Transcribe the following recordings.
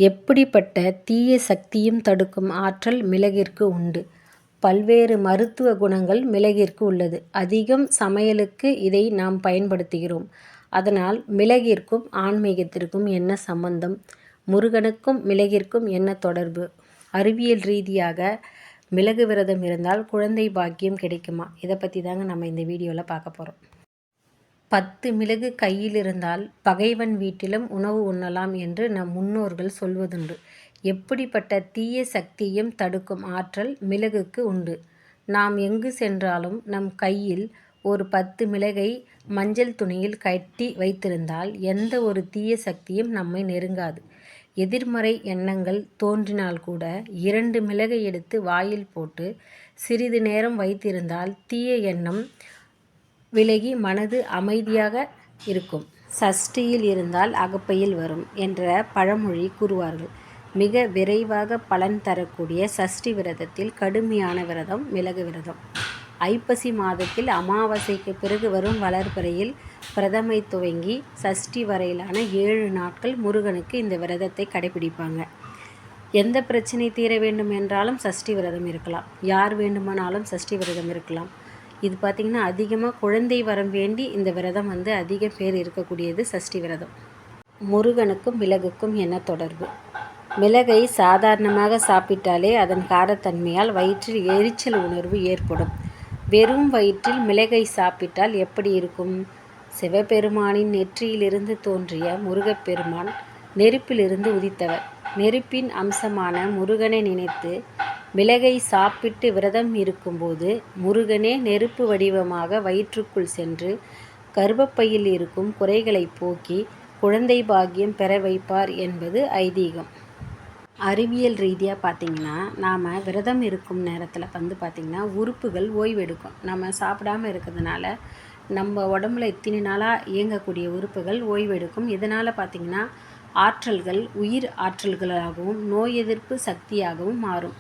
எப்படிப்பட்ட தீய சக்தியும் தடுக்கும் ஆற்றல் மிளகிற்கு உண்டு. பல்வேறு மருத்துவ குணங்கள் மிளகிற்கு உள்ளது. அதிகம் சமையலுக்கு இதை நாம் பயன்படுத்துகிறோம். அதனால் மிளகிற்கும் ஆன்மீகத்திற்கும் என்ன சம்பந்தம்? முருகனுக்கும் மிளகிற்கும் என்ன தொடர்பு? அறிவியல் ரீதியாக மிளகு விரதம் இருந்தால் குழந்தை பாக்கியம் கிடைக்குமா? இதை பற்றி தாங்க நம்ம இந்த வீடியோவில் பார்க்க போகிறோம். 10 மிளகு கையில் இருந்தால் பகைவன் வீட்டிலும் உணவு உண்ணலாம் என்று நம் முன்னோர்கள் சொல்வதுண்டு. எப்படிப்பட்ட தீய சக்தியையும் தடுக்கும் ஆற்றல் மிளகுக்கு உண்டு. நாம் எங்கு சென்றாலும் நம் கையில் ஒரு 10 மிளகை மஞ்சள் துணியில் கட்டி வைத்திருந்தால் எந்த ஒரு தீய சக்தியும் நம்மை நெருங்காது. எதிர்மறை எண்ணங்கள் தோன்றினால் கூட 2 மிளகை எடுத்து வாயில் போட்டு சிறிது நேரம் வைத்திருந்தால் தீய எண்ணம் விலகி மனது அமைதியாக இருக்கும். சஷ்டியில் இருந்தால் அகப்பையில் வரும் என்ற பழமொழி கூறுவார்கள். மிக விரைவாக பலன் தரக்கூடிய சஷ்டி விரதத்தில் கடுமையான விரதம் மிளகு விரதம். ஐப்பசி மாதத்தில் அமாவாசைக்கு பிறகு வரும் வளர்பிறையில் பிரதமை துவங்கி சஷ்டி வரையிலான 7 நாட்கள் முருகனுக்கு இந்த விரதத்தை கடைபிடிப்பாங்க. எந்த பிரச்சனை தீர வேண்டும் என்றாலும் சஷ்டி விரதம் இருக்கலாம். யார் வேண்டுமானாலும் சஷ்டி விரதம் இருக்கலாம். இது பார்த்திங்கன்னா அதிகமாக குழந்தை வரம் வேண்டி இந்த விரதம் அதிக பேர் இருக்கக்கூடியது சஷ்டி விரதம். முருகனுக்கும் மிளகுக்கும் என்ன தொடர்பு? மிளகை சாதாரணமாக சாப்பிட்டாலே அதன் காரத்தன்மையால் வயிற்றில் எரிச்சல் உணர்வு ஏற்படும். வெறும் வயிற்றில் மிளகை சாப்பிட்டால் எப்படி இருக்கும்? சிவபெருமானின் நெற்றியிலிருந்து தோன்றிய முருகப்பெருமான் நெருப்பிலிருந்து உதித்தவர். நெருப்பின் அம்சமான முருகனை நினைத்து மிளகை சாப்பிட்டு விரதம் இருக்கும்போது முருகனே நெருப்பு வடிவமாக வயிற்றுக்குள் சென்று கர்ப்பப்பையில் இருக்கும் குறைகளை போக்கி குழந்தை பாக்கியம் பெற வைப்பார் என்பது ஐதீகம். அறிவியல் ரீதியாக பார்த்திங்கன்னா நாம் விரதம் இருக்கும் நேரத்தில் பார்த்திங்கன்னா உறுப்புகள் ஓய்வெடுக்கும். நம்ம சாப்பிடாமல் இருக்கிறதுனால நம்ம உடம்புல இத்தனை நாளாக இயங்கக்கூடிய உறுப்புகள் ஓய்வெடுக்கும். இதனால் பார்த்திங்கன்னா ஆற்றல்கள் உயிர் ஆற்றல்களாகவும் நோய் எதிர்ப்பு சக்தியாகவும் மாறும்.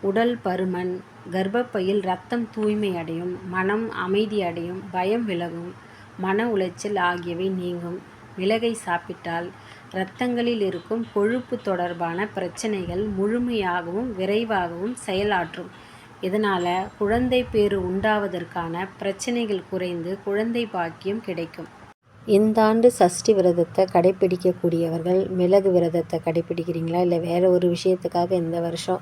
உடல் பருமன், கர்ப்பப்பையில் இரத்தம் தூய்மை அடையும், மனம் அமைதி அடையும், பயம் விலகும், மன உளைச்சல் ஆகியவை நீங்கும். மிளகை சாப்பிட்டால் இரத்தங்களில் இருக்கும் கொழுப்பு தொடர்பான பிரச்சனைகள் முழுமையாகவும் விரைவாகவும் செயலாற்றும். இதனால் குழந்தை பேறு உண்டாவதற்கான பிரச்சனைகள் குறைந்து குழந்தை பாக்கியம் கிடைக்கும். இந்த ஆண்டு சஷ்டி விரதத்தை கடைப்பிடிக்கக்கூடியவர்கள் மிளகு விரதத்தை கடைப்பிடிக்கிறீங்களா? இல்லை வேறு ஒரு விஷயத்துக்காக இந்த வருஷம்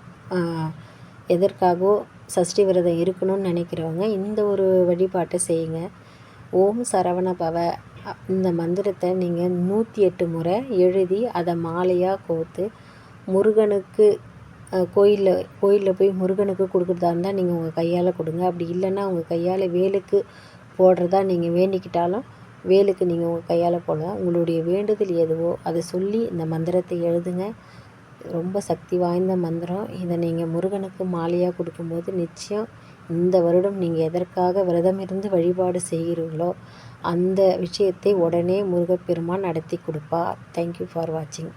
எதற்காகவோ சஷ்டி விரதம் இருக்கணும்னு நினைக்கிறவங்க இந்த ஒரு வழிபாட்டை செய்யுங்க. ஓம் சரவண பவ இந்த மந்திரத்தை நீங்கள் 108 முறை எழுதி அதை மாலையாக கோர்த்து முருகனுக்கு கோயிலில் போய் முருகனுக்கு கொடுக்குறதா இருந்தால் நீங்கள் உங்கள் கையால் கொடுங்க. அப்படி இல்லைன்னா உங்கள் கையால் வேலுக்கு போடுறதா நீங்கள் வேண்டிக்கிட்டாலும் வேலுக்கு நீங்கள் உங்கள் கையால் போடலாம். உங்களுடைய வேண்டுதல் எதுவோ அதை சொல்லி இந்த மந்திரத்தை எழுதுங்க. ரொம்ப சக்தி வாய்ந்த மந்திரம். இதை நீங்கள் முருகனுக்கு மாலையாக கொடுக்கும்போது நிச்சயம் இந்த வருடம் நீங்கள் எதற்காக விரதம் இருந்து வழிபாடு செய்கிறீர்களோ அந்த விஷயத்தை உடனே முருகப்பெருமான் நடத்தி கொடுப்பார். தேங்க்யூ ஃபார் வாட்சிங்.